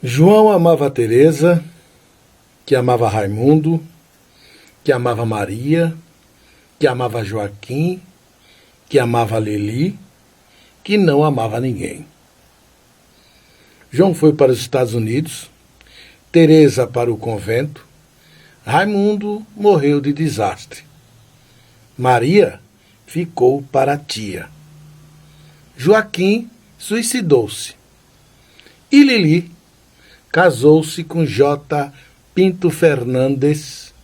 João amava Teresa, que amava Raimundo, que amava Maria, que amava Joaquim, que amava Lili, que não amava ninguém. João foi para os Estados Unidos, Teresa para o convento, Raimundo morreu de desastre. Maria ficou para a tia. Joaquim suicidou-se. E Lili casou-se com J. Pinto Fernandes,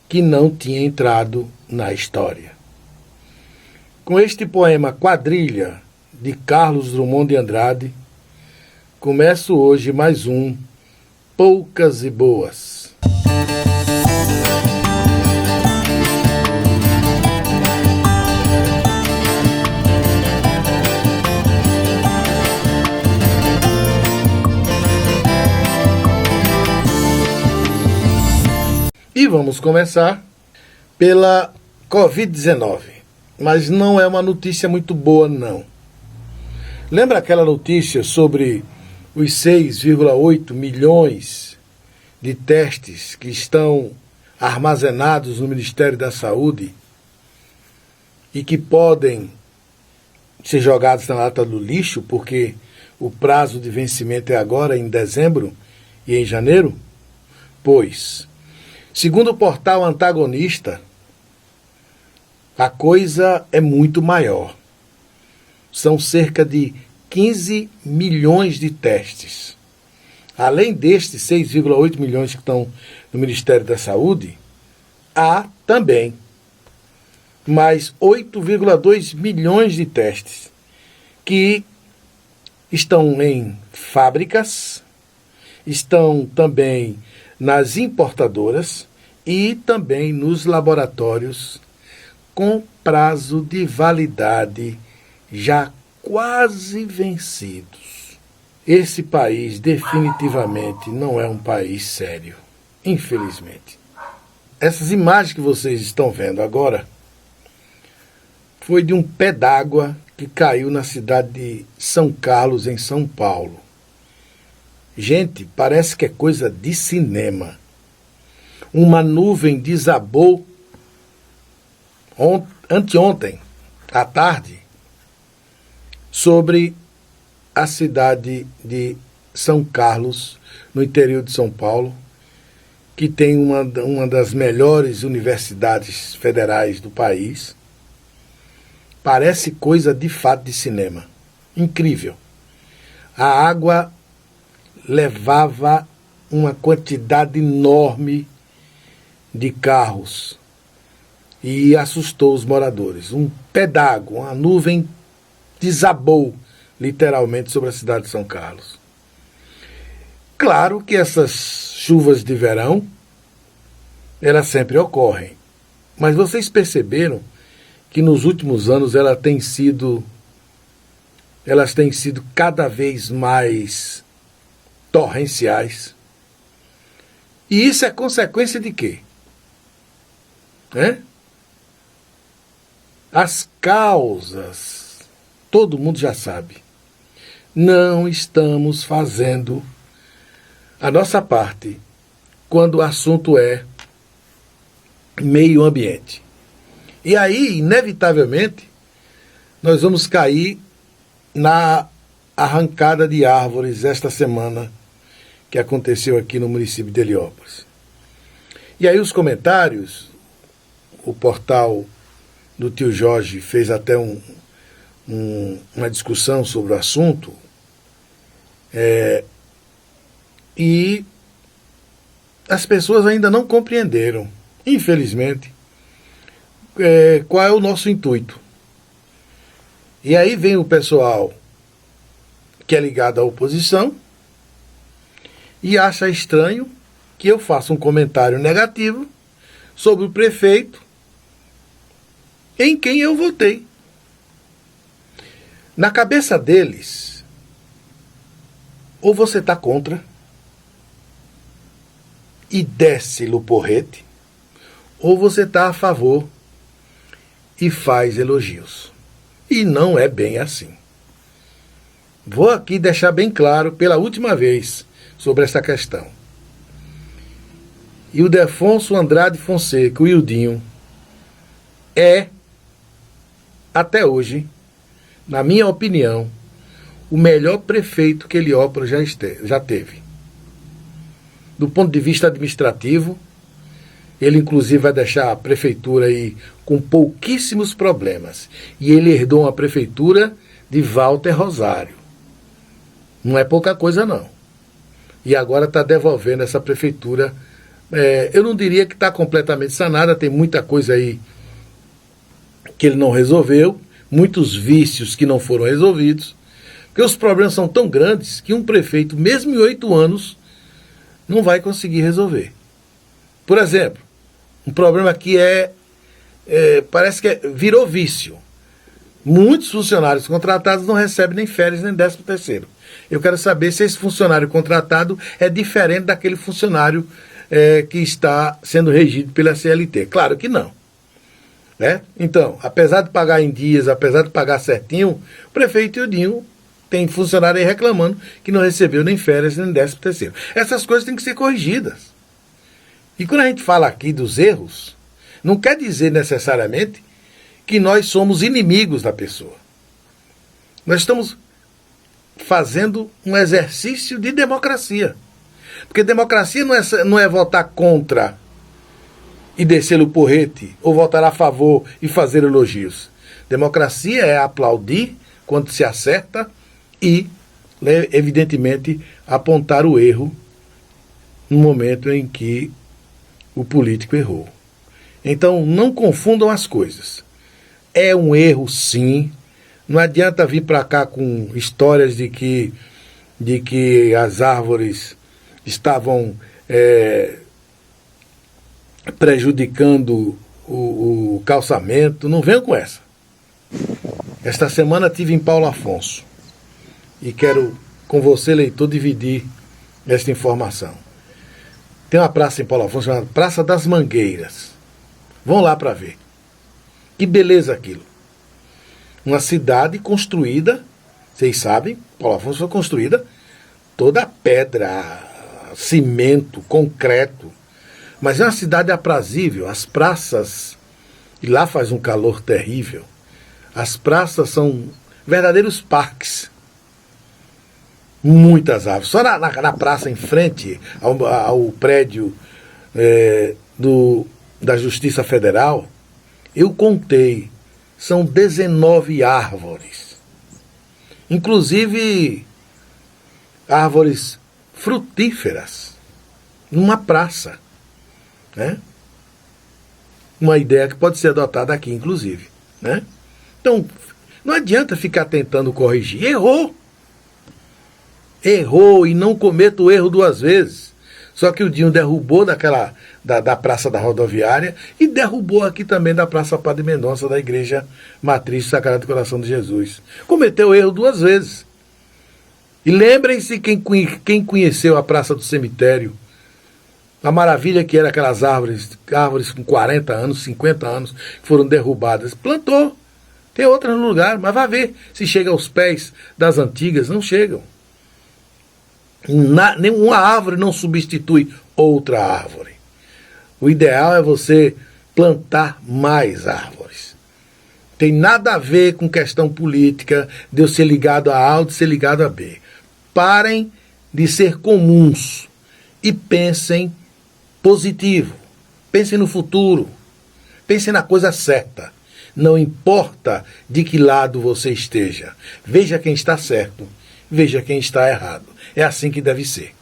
que não tinha entrado na história. Com este poema Quadrilha, de Carlos Drummond de Andrade, começo hoje mais um Poucas e Boas. E vamos começar pela Covid-19, mas não é uma notícia muito boa, não. Lembra aquela notícia sobre os 6,8 milhões de testes que estão armazenados no Ministério da Saúde e que podem ser jogados na lata do lixo, porque o prazo de vencimento é agora, em dezembro e em janeiro? Pois, segundo o portal Antagonista, a coisa é muito maior. São cerca de 15 milhões de testes. Além destes 6,8 milhões que estão no Ministério da Saúde, há também mais 8,2 milhões de testes que estão em fábricas, estão também nas importadoras e também nos laboratórios com prazo de validade já quase vencidos. Esse país definitivamente não é um país sério, infelizmente. Essas imagens que vocês estão vendo agora foi de um pé d'água que caiu na cidade de São Carlos, em São Paulo. Gente, parece que é coisa de cinema. Uma nuvem desabou anteontem, à tarde, sobre a cidade de São Carlos, no interior de São Paulo, que tem uma das melhores universidades federais do país. Parece coisa de fato de cinema. Incrível. A água levava uma quantidade enorme de carros e assustou os moradores. Um pé d'água, uma nuvem desabou literalmente sobre a cidade de São Carlos. Claro que essas chuvas de verão, elas sempre ocorrem, mas vocês perceberam que nos últimos anos elas têm sido cada vez mais torrenciais. E isso é consequência de quê? As causas, todo mundo já sabe. Não estamos fazendo a nossa parte quando o assunto é meio ambiente. E aí, inevitavelmente, nós vamos cair na arrancada de árvores esta semana que aconteceu aqui no município de Heliópolis. E aí os comentários, o portal do tio Jorge fez até uma discussão sobre o assunto, e as pessoas ainda não compreenderam, infelizmente, qual é o nosso intuito. E aí vem o pessoal que é ligado à oposição e acha estranho que eu faça um comentário negativo sobre o prefeito em quem eu votei. Na cabeça deles, ou você está contra e desce-lhe o porrete, ou você está a favor e faz elogios. E não é bem assim. Vou aqui deixar bem claro, pela última vez, sobre essa questão. E o Ildefonso Andrade Fonseca, o Ildinho, é, até hoje, na minha opinião, o melhor prefeito que Heliópolis já teve. Do ponto de vista administrativo, ele inclusive vai deixar a prefeitura aí com pouquíssimos problemas. E ele herdou uma prefeitura de Walter Rosário. Não é pouca coisa, não. E agora está devolvendo essa prefeitura. Eu não diria que está completamente sanada, tem muita coisa aí que ele não resolveu, muitos vícios que não foram resolvidos, porque os problemas são tão grandes que um prefeito, mesmo em 8 anos, não vai conseguir resolver. Por exemplo, um problema que parece que virou vício. Muitos funcionários contratados não recebem nem férias nem 13º. Eu quero saber se esse funcionário contratado é diferente daquele funcionário que está sendo regido pela CLT. Claro que não. Né? Então, apesar de pagar em dias, apesar de pagar certinho, o prefeito Ildinho tem funcionário aí reclamando que não recebeu nem férias nem 13º. Essas coisas têm que ser corrigidas. E quando a gente fala aqui dos erros, não quer dizer necessariamente que nós somos inimigos da pessoa. Nós estamos fazendo um exercício de democracia. Porque democracia não é votar contra e descer o porrete, ou votar a favor e fazer elogios. Democracia é aplaudir quando se acerta e, evidentemente, apontar o erro no momento em que o político errou. Então, não confundam as coisas. É um erro, sim. Não adianta vir para cá com histórias de que as árvores estavam prejudicando o calçamento. Não venham com essa. Esta semana estive em Paulo Afonso e quero, com você, leitor, dividir esta informação. Tem uma praça em Paulo Afonso chamada Praça das Mangueiras. Vão lá para ver. Que beleza aquilo. Uma cidade construída, vocês sabem, Paulo Afonso foi construída toda pedra, cimento, concreto. Mas é uma cidade aprazível. As praças, e lá faz um calor terrível, as praças são verdadeiros parques. Muitas árvores. Só na praça em frente ao prédio da Justiça Federal, eu contei, são 19 árvores. Inclusive árvores frutíferas numa praça. Né? Uma ideia que pode ser adotada aqui, inclusive. Né? Então, não adianta ficar tentando corrigir. Errou e não cometa o erro 2 vezes. Só que o Dinho derrubou da Praça da Rodoviária e derrubou aqui também da Praça Padre Mendonça, da Igreja Matriz Sagrado do Coração de Jesus. Cometeu o erro 2 vezes. E lembrem-se quem conheceu a Praça do Cemitério, a maravilha que era aquelas árvores com 40 anos, 50 anos, que foram derrubadas. Plantou. Tem outras no lugar, mas vai ver se chega aos pés das antigas. Não chegam. Nenhuma árvore não substitui outra árvore. O ideal é você plantar mais árvores. Tem nada a ver com questão política, de eu ser ligado a A ou de ser ligado a B. Parem de ser comuns e pensem positivo. Pensem no futuro. Pensem na coisa certa. Não importa de que lado você esteja. Veja quem está certo. Veja quem está errado. É assim que deve ser.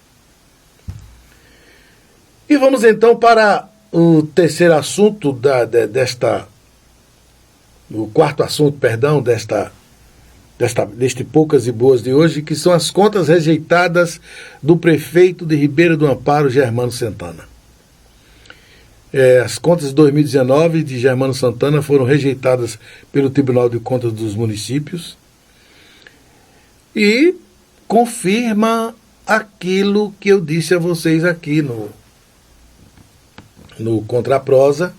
E vamos então para o terceiro assunto o quarto assunto, perdão, deste Poucas e Boas de hoje, que são as contas rejeitadas do prefeito de Ribeira do Amparo, Germano Santana. As contas de 2019 de Germano Santana foram rejeitadas pelo Tribunal de Contas dos Municípios e confirma aquilo que eu disse a vocês aqui no Contraprosa.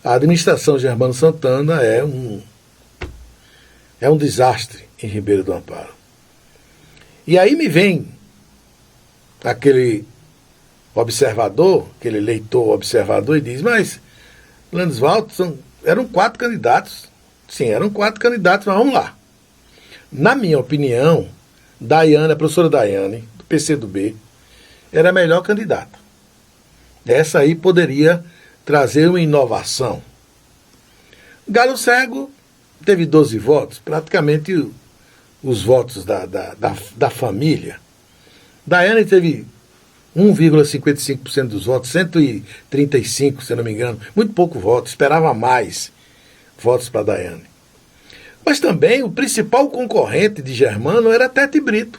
A administração Germano Santana é um desastre em Ribeira do Amparo. E aí me vem aquele observador, aquele leitor observador, e diz, mas Landeswalter eram 4 candidatos. Sim, eram 4 candidatos, mas vamos lá. Na minha opinião, Daiane, a professora Daiane, do PCdoB, era a melhor candidata. Essa aí poderia trazer uma inovação. Galo Cego teve 12 votos, praticamente os votos da família. Daiane teve 1,55% dos votos, 135, se não me engano, muito pouco voto, esperava mais votos para Daiane. Mas também o principal concorrente de Germano era Tete Brito,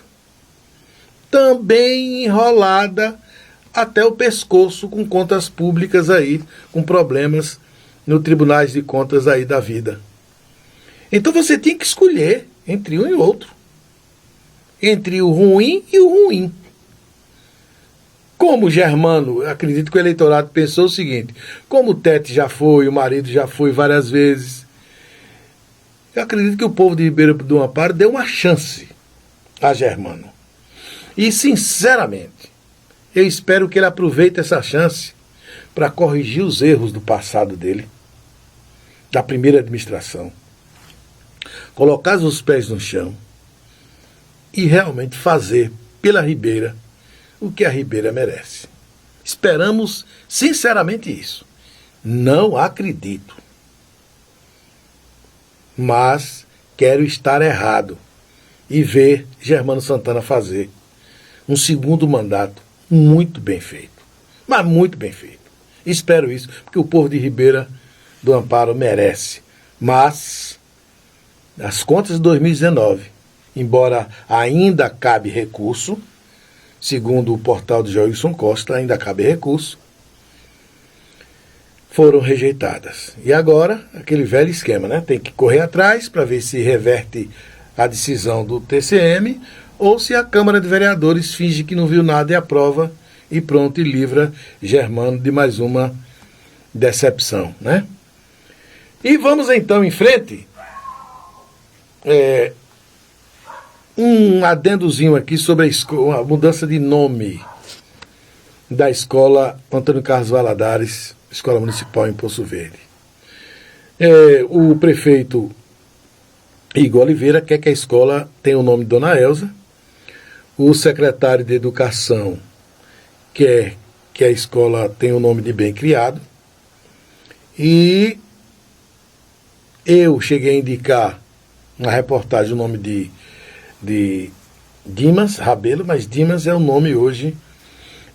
também enrolada até o pescoço com contas públicas aí, com problemas no tribunais de contas aí da vida. Então você tinha que escolher entre um e outro, entre o ruim e o ruim. Como Germano, acredito que o eleitorado pensou o seguinte, como o Tete já foi, o marido já foi várias vezes, eu acredito que o povo de Ribeira do Amparo deu uma chance a Germano. E, sinceramente, eu espero que ele aproveite essa chance para corrigir os erros do passado dele, da primeira administração, colocar os pés no chão e realmente fazer pela Ribeira o que a Ribeira merece. Esperamos sinceramente isso. Não acredito. Mas quero estar errado e ver Germano Santana fazer um segundo mandato muito bem feito. Mas muito bem feito. Espero isso, porque o povo de Ribeira do Amparo merece. Mas as contas de 2019, embora ainda cabe recurso, segundo o portal de Joilson Costa, ainda cabe recurso, foram rejeitadas. E agora, aquele velho esquema, né? Tem que correr atrás para ver se reverte a decisão do TCM ou se a Câmara de Vereadores finge que não viu nada e aprova e pronto, e livra Germano de mais uma decepção, né? E vamos então em frente. Um adendozinho aqui sobre a mudança de nome da escola Antônio Carlos Valadares, Escola Municipal em Poço Verde. O prefeito Igor Oliveira quer que a escola tenha o nome de Dona Elza. O secretário de Educação quer que a escola tenha o nome de Bem Criado. E eu cheguei a indicar na reportagem o nome de Dimas Rabelo, mas Dimas é o nome hoje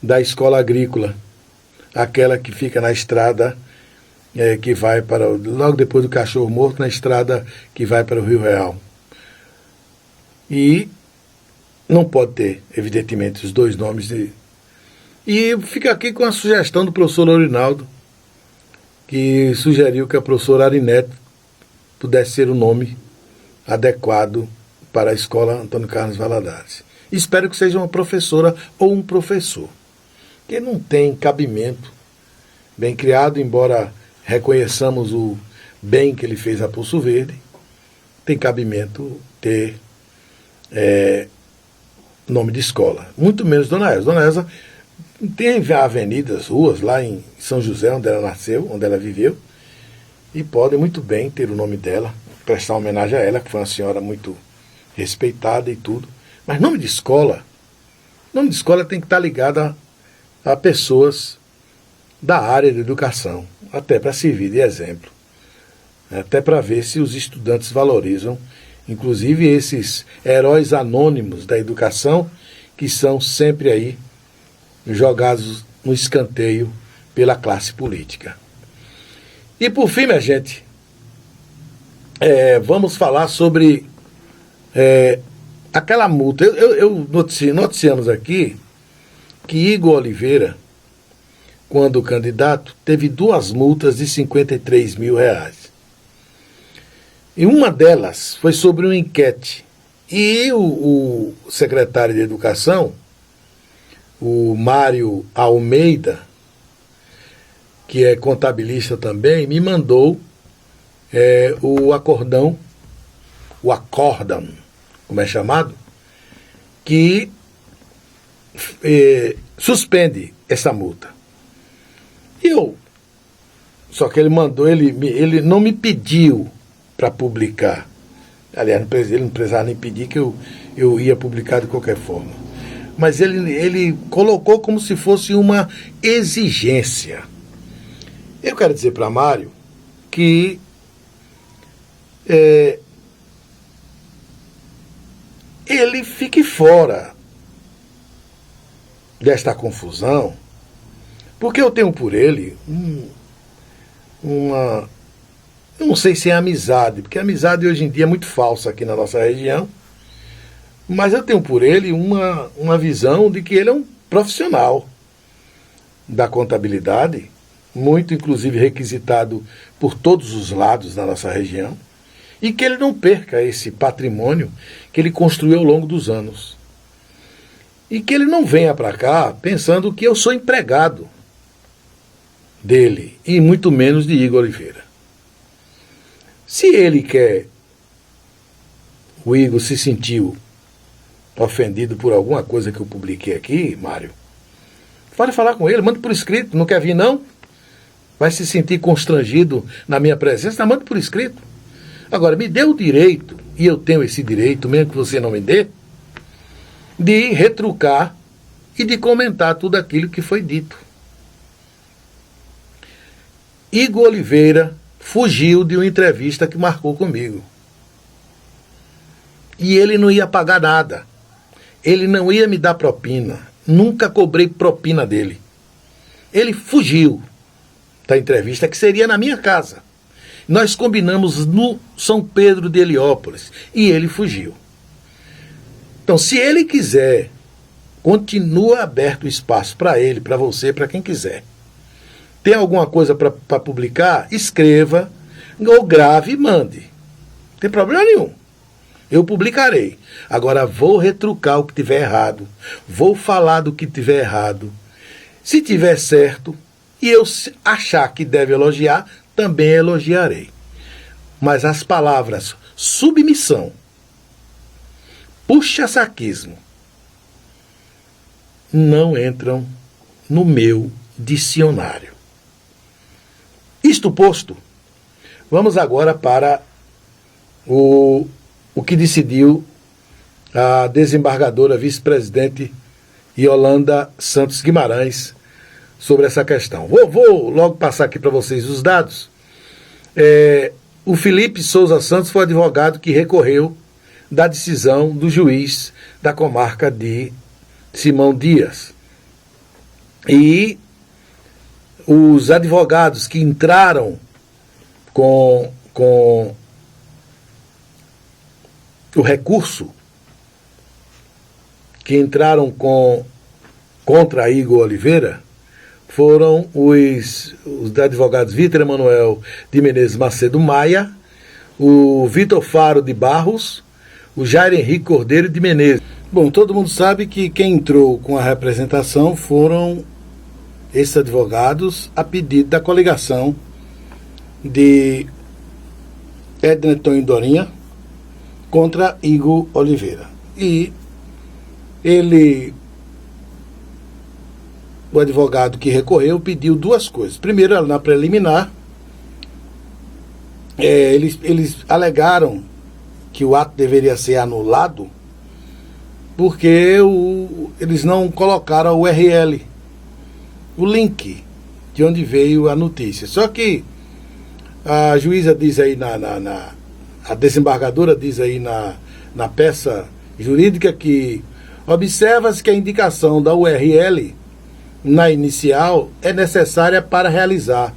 da escola agrícola, aquela que fica na estrada que vai para, logo depois do Cachorro Morto, na estrada que vai para o Rio Real. E não pode ter, evidentemente, os dois nomes. E fica aqui com a sugestão do professor Laurinaldo, que sugeriu que a professora Arinete pudesse ser o nome adequado para a escola Antônio Carlos Valadares. Espero que seja uma professora ou um professor, que não tem cabimento. Bem Criado, embora reconheçamos o bem que ele fez a Poço Verde, tem cabimento ter nome de escola. Muito menos Dona Elza. Dona Elza tem avenidas, ruas lá em São José, onde ela nasceu, onde ela viveu, e pode muito bem ter o nome dela, prestar homenagem a ela, que foi uma senhora muito respeitada e tudo. Mas nome de escola tem que estar ligado a pessoas da área de educação, até para servir de exemplo, até para ver se os estudantes valorizam, inclusive esses heróis anônimos da educação, que são sempre aí jogados no escanteio pela classe política. E por fim, minha gente, vamos falar sobre aquela multa. Noticiamos aqui que Igor Oliveira, quando candidato, teve 2 multas de R$53 mil. E uma delas foi sobre uma enquete. E o secretário de Educação, o Mário Almeida, que é contabilista também, me mandou o acórdão, como é chamado, que suspende essa multa. Só que ele mandou, ele não me pediu para publicar. Aliás, ele não precisava nem pedir, que eu ia publicar de qualquer forma. Mas ele colocou como se fosse uma exigência. Eu quero dizer para Mário que ele fique fora desta confusão, porque eu tenho por ele eu não sei se é amizade, porque a amizade hoje em dia é muito falsa aqui na nossa região, mas eu tenho por ele uma visão de que ele é um profissional da contabilidade, muito inclusive requisitado por todos os lados na nossa região, e que ele não perca esse patrimônio que ele construiu ao longo dos anos. E que ele não venha para cá pensando que eu sou empregado dele, e muito menos de Igor Oliveira. Se ele quer, o Igor se sentiu ofendido por alguma coisa que eu publiquei aqui, Mário, pode falar com ele, manda por escrito. Não quer vir, não? Vai se sentir constrangido na minha presença? Manda por escrito. Agora, me dê o direito, e eu tenho esse direito, mesmo que você não me dê, de retrucar e de comentar tudo aquilo que foi dito. Igor Oliveira fugiu de uma entrevista que marcou comigo. E ele não ia pagar nada. Ele não ia me dar propina. Nunca cobrei propina dele. Ele fugiu da entrevista, que seria na minha casa. Nós combinamos no São Pedro de Heliópolis. E ele fugiu. Então, se ele quiser, continua aberto o espaço para ele, para você, para quem quiser. Tem alguma coisa para publicar? Escreva, ou grave e mande. Não tem problema nenhum. Eu publicarei. Agora vou retrucar o que tiver errado. Vou falar do que tiver errado. Se tiver certo, e eu achar que deve elogiar, também elogiarei. Mas as palavras submissão, puxa-saquismo, não entram no meu dicionário. Isto posto, vamos agora para o que decidiu a desembargadora vice-presidente Yolanda Santos Guimarães sobre essa questão. Vou logo passar aqui para vocês os dados. O Felipe Souza Santos foi o advogado que recorreu da decisão do juiz da comarca de Simão Dias. E os advogados que entraram com o recurso, que entraram contra Igor Oliveira, foram os advogados Vitor Emanuel de Menezes Macedo Maia, o Vitor Faro de Barros, o Jair Henrique Cordeiro de Menezes. Bom, todo mundo sabe que quem entrou com a representação foram esses advogados a pedido da coligação de Edna Tonho Dorinha contra Igor Oliveira. E o advogado que recorreu pediu duas coisas. Primeiro, na preliminar, eles alegaram que o ato deveria ser anulado porque eles não colocaram a URL, o link de onde veio a notícia. Só que a juíza diz aí, a desembargadora diz aí na peça jurídica que observa-se que a indicação da URL na inicial é necessária para realizar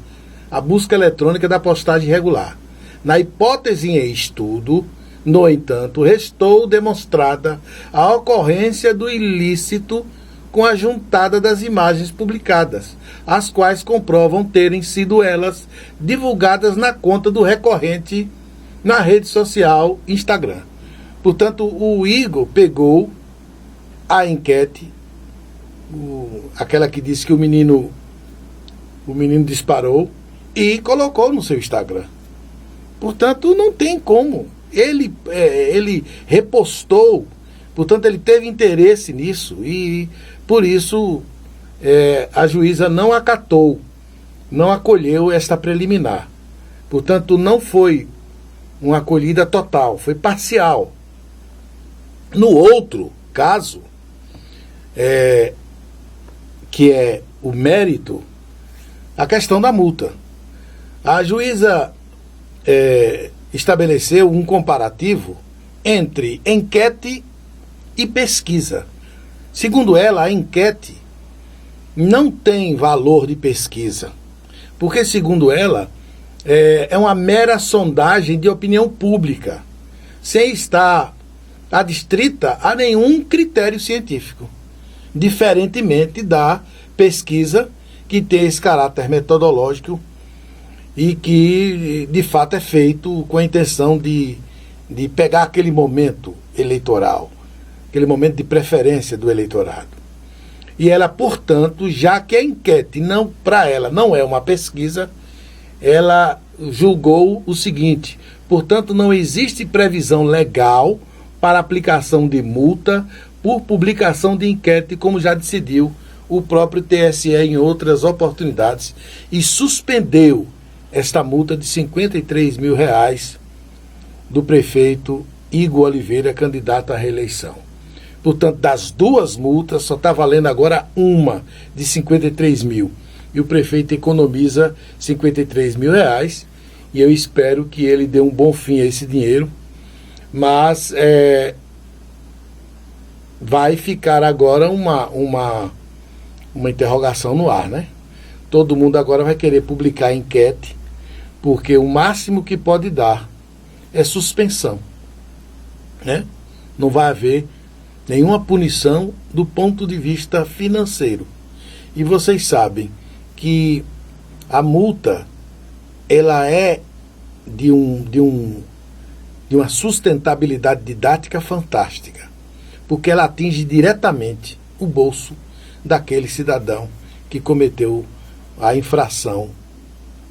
a busca eletrônica da postagem regular. Na hipótese em estudo, no entanto, restou demonstrada a ocorrência do ilícito com a juntada das imagens publicadas, as quais comprovam terem sido elas divulgadas na conta do recorrente na rede social Instagram. Portanto, o Igor pegou a enquete, aquela que disse que o menino disparou, e colocou no seu Instagram. Portanto, não tem como. Ele repostou, portanto, ele teve interesse nisso, e Por isso, a juíza não acatou, não acolheu esta preliminar. Portanto, não foi uma acolhida total, foi parcial. No outro caso, que é o mérito, a questão da multa. A juíza estabeleceu um comparativo entre enquete e pesquisa. Segundo ela, a enquete não tem valor de pesquisa, porque, segundo ela, é uma mera sondagem de opinião pública, sem estar adstrita a nenhum critério científico, diferentemente da pesquisa, que tem esse caráter metodológico e que, de fato, é feito com a intenção de pegar aquele momento eleitoral, aquele momento de preferência do eleitorado. E ela, portanto, já que a enquete para ela não é uma pesquisa, ela julgou o seguinte: portanto, não existe previsão legal para aplicação de multa por publicação de enquete, como já decidiu o próprio TSE em outras oportunidades, e suspendeu esta multa de R$53 mil do prefeito Igor Oliveira, candidato à reeleição. Portanto, das duas multas, só está valendo agora uma de 53 mil. E o prefeito economiza 53 mil reais, e eu espero que ele dê um bom fim a esse dinheiro, mas vai ficar agora uma interrogação no ar, né? Todo mundo agora vai querer publicar a enquete, porque o máximo que pode dar é suspensão, né? Não vai haver nenhuma punição do ponto de vista financeiro. E vocês sabem que a multa, ela é de uma sustentabilidade didática fantástica, porque ela atinge diretamente o bolso daquele cidadão que cometeu a infração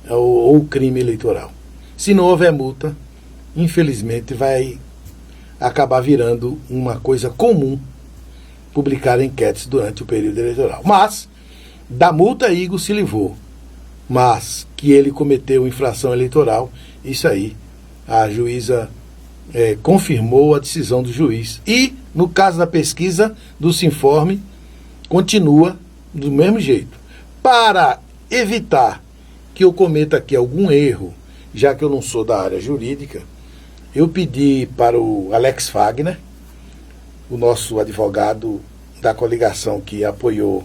ou o crime eleitoral. Se não houver multa, infelizmente vai acabar virando uma coisa comum publicar enquetes durante o período eleitoral. Mas, da multa, Igor se livrou. Mas que ele cometeu infração eleitoral, isso aí, a juíza confirmou a decisão do juiz. E, no caso da pesquisa do Sinforme, continua do mesmo jeito. Para evitar que eu cometa aqui algum erro, já que eu não sou da área jurídica, eu pedi para o Alex Fagner, o nosso advogado da coligação que apoiou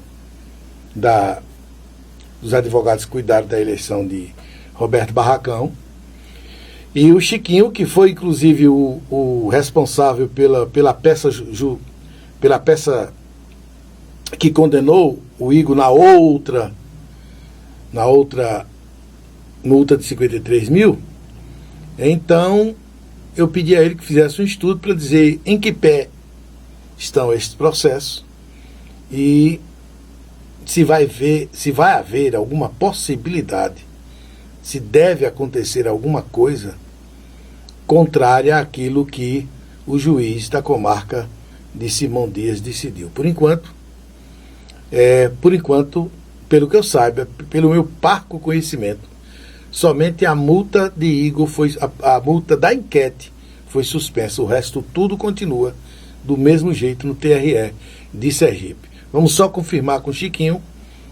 dos advogados que cuidaram da eleição de Roberto Barracão, e o Chiquinho, que foi inclusive o responsável pela peça que condenou o Igor na outra multa de 53 mil. Então eu pedi a ele que fizesse um estudo para dizer em que pé estão esses processos e se vai haver alguma possibilidade, se deve acontecer alguma coisa contrária àquilo que o juiz da comarca de Simão Dias decidiu. Por enquanto, pelo que eu saiba, pelo meu parco conhecimento, somente a multa de Igor a multa da enquete foi suspensa. O resto tudo continua do mesmo jeito no TRE de Sergipe. Vamos só confirmar com o Chiquinho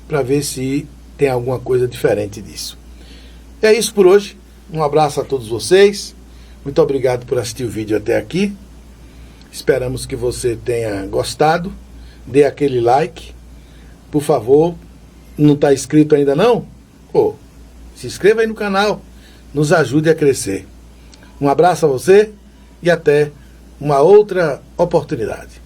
para ver se tem alguma coisa diferente disso. É isso por hoje. Um abraço a todos vocês. Muito obrigado por assistir o vídeo até aqui. Esperamos que você tenha gostado. Dê aquele like. Por favor, não está inscrito ainda não? Se inscreva aí no canal. Nos ajude a crescer. Um abraço a você e até uma outra oportunidade.